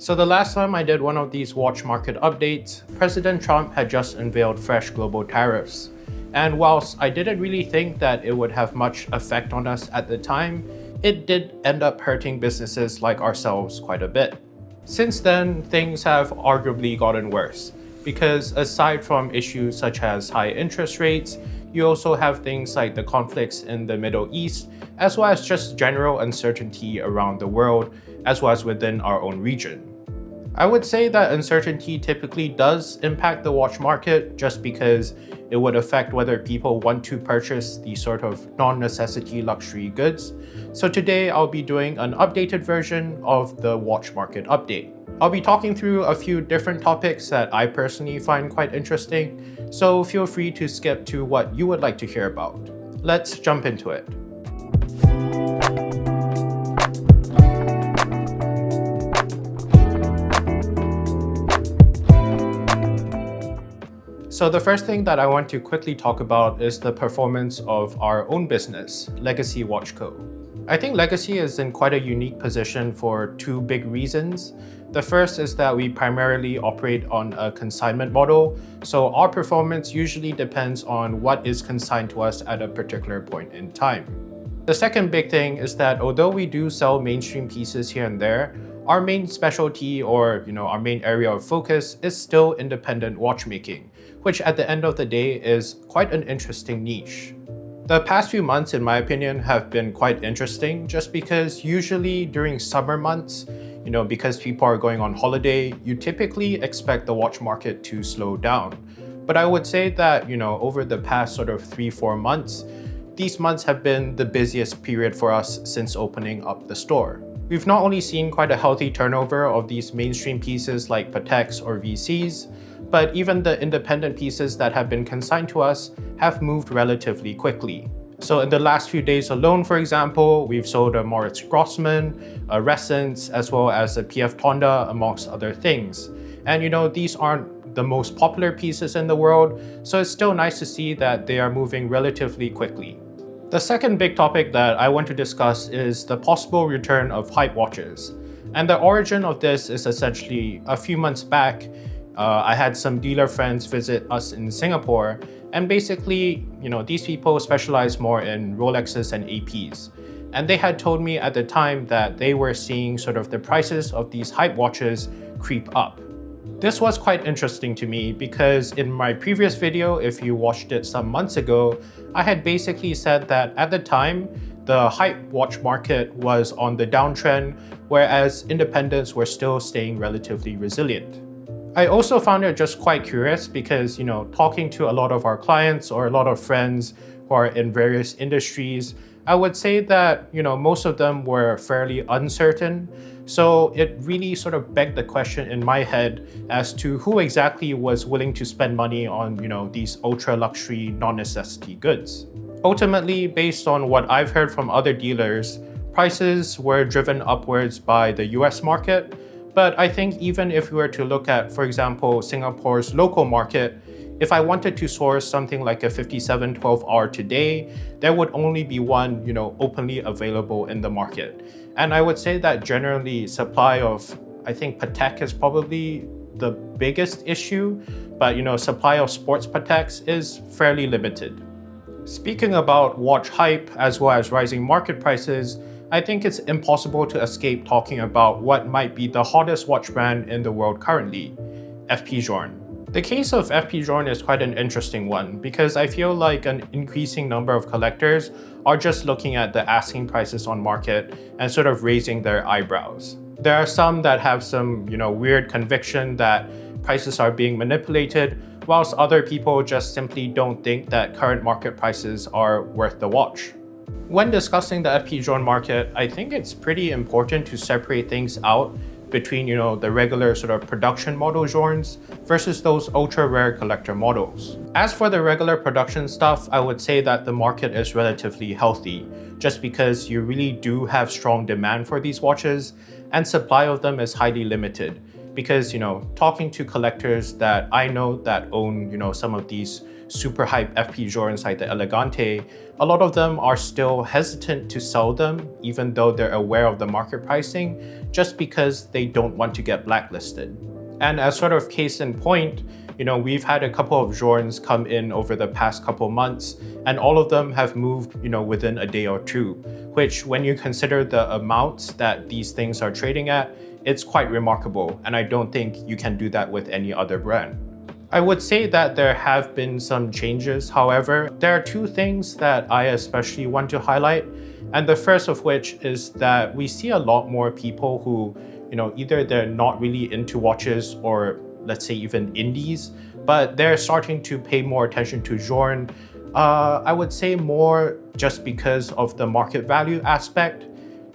So the last time I did one of these watch market updates, President Trump had just unveiled fresh global tariffs. And whilst I didn't really think that it would have much effect on us at the time, it did end up hurting businesses like ourselves quite a bit. Since then, things have arguably gotten worse, because aside from issues such as high interest rates, you also have things like the conflicts in the Middle East, as well as just general uncertainty around the world, as well as within our own region. I would say that uncertainty typically does impact the watch market just because it would affect whether people want to purchase these sort of non-necessity luxury goods. So today I'll be doing an updated version of the watch market update. I'll be talking through a few different topics that I personally find quite interesting, so feel free to skip to what you would like to hear about. Let's jump into it. So the first thing that I want to quickly talk about is the performance of our own business, Legacy Watch Co. I think Legacy is in quite a unique position for two big reasons. The first is that we primarily operate on a consignment model, so our performance usually depends on what is consigned to us at a particular point in time. The second big thing is that although we do sell mainstream pieces here and there, our main specialty or our main area of focus is still independent watchmaking, which at the end of the day is quite an interesting niche. The past few months, in my opinion, have been quite interesting just because usually during summer months, because people are going on holiday, you typically expect the watch market to slow down. But I would say that, over the past sort of 3-4 months, these months have been the busiest period for us since opening up the store. We've not only seen quite a healthy turnover of these mainstream pieces like Pateks or VCs, but even the independent pieces that have been consigned to us have moved relatively quickly. So in the last few days alone, for example, we've sold a Moritz Grossman, a Resence, as well as a P.F. Tonda, amongst other things. And these aren't the most popular pieces in the world, so it's still nice to see that they are moving relatively quickly. The second big topic that I want to discuss is the possible return of hype watches. And the origin of this is essentially a few months back, I had some dealer friends visit us in Singapore, and basically, these people specialize more in Rolexes and APs. And they had told me at the time that they were seeing sort of the prices of these hype watches creep up. This was quite interesting to me because in my previous video, if you watched it some months ago, I had basically said that at the time, the hype watch market was on the downtrend, whereas independents were still staying relatively resilient. I also found it just quite curious because, talking to a lot of our clients or a lot of friends who are in various industries, I would say that, most of them were fairly uncertain. So it really sort of begged the question in my head as to who exactly was willing to spend money on, these ultra luxury non-necessity goods. Ultimately, based on what I've heard from other dealers, prices were driven upwards by the US market. But I think even if we were to look at, for example, Singapore's local market, if I wanted to source something like a 5712R today, there would only be one, openly available in the market. And I would say that generally supply of, I think Patek is probably the biggest issue, but supply of sports Pateks is fairly limited. Speaking about watch hype as well as rising market prices, I think it's impossible to escape talking about what might be the hottest watch brand in the world currently, F.P.Journe. The case of F.P.Journe is quite an interesting one because I feel like an increasing number of collectors are just looking at the asking prices on market and sort of raising their eyebrows. There are some that have some, weird conviction that prices are being manipulated, whilst other people just simply don't think that current market prices are worth the watch. When discussing the F.P.Journe market, I think it's pretty important to separate things out between, the regular sort of production model Journes versus those ultra rare collector models. As for the regular production stuff, I would say that the market is relatively healthy, just because you really do have strong demand for these watches and supply of them is highly limited. Because, talking to collectors that I know that own, some of these super hype F.P.Journes like the Elegante, a lot of them are still hesitant to sell them even though they're aware of the market pricing, just because they don't want to get blacklisted. And as sort of case in point, we've had a couple of Journes come in over the past couple months, and all of them have moved, within a day or two, which when you consider the amounts that these things are trading at, it's quite remarkable. And I don't think you can do that with any other brand. I would say that there have been some changes. However, there are two things that I especially want to highlight. And the first of which is that we see a lot more people who, either they're not really into watches or let's say even indies, but they're starting to pay more attention to Journe. I would say more just because of the market value aspect.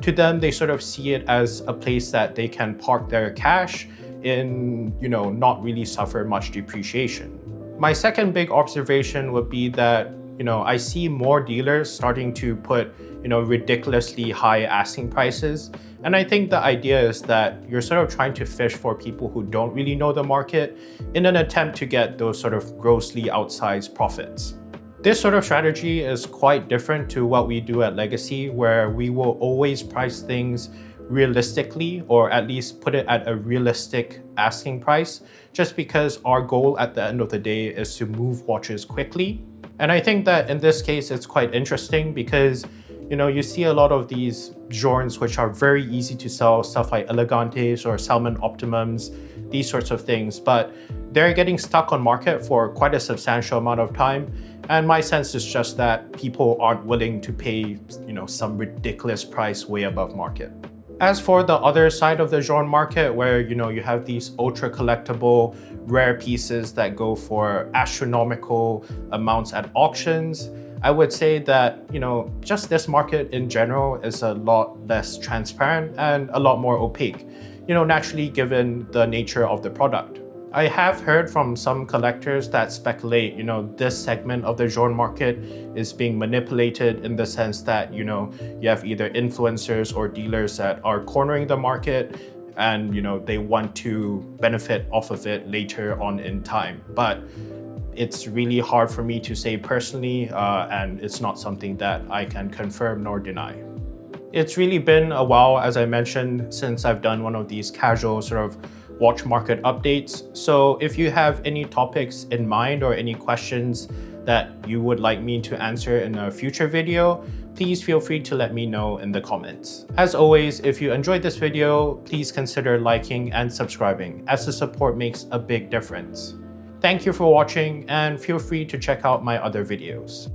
To them, they sort of see it as a place that they can park their cash in, not really suffer much depreciation. My second big observation would be that, I see more dealers starting to put, ridiculously high asking prices. And I think the idea is that you're sort of trying to fish for people who don't really know the market in an attempt to get those sort of grossly outsized profits. This sort of strategy is quite different to what we do at Legacy, where we will always price things realistically, or at least put it at a realistic asking price, just because our goal at the end of the day is to move watches quickly. And I think that in this case, it's quite interesting because you see a lot of these Journes which are very easy to sell, stuff like Elegantes or Salmon Optimums, these sorts of things, but they're getting stuck on market for quite a substantial amount of time. And my sense is just that people aren't willing to pay, some ridiculous price way above market. As for the other side of the Journe market, where you have these ultra collectible rare pieces that go for astronomical amounts at auctions, I would say that just this market in general is a lot less transparent and a lot more opaque, naturally given the nature of the product. I have heard from some collectors that speculate, this segment of the Journe market is being manipulated in the sense that, you have either influencers or dealers that are cornering the market and, they want to benefit off of it later on in time. But it's really hard for me to say personally, and it's not something that I can confirm nor deny. It's really been a while, as I mentioned, since I've done one of these casual sort of watch market updates. So if you have any topics in mind or any questions that you would like me to answer in a future video, please feel free to let me know in the comments. As always, if you enjoyed this video, please consider liking and subscribing, as the support makes a big difference. Thank you for watching, and feel free to check out my other videos.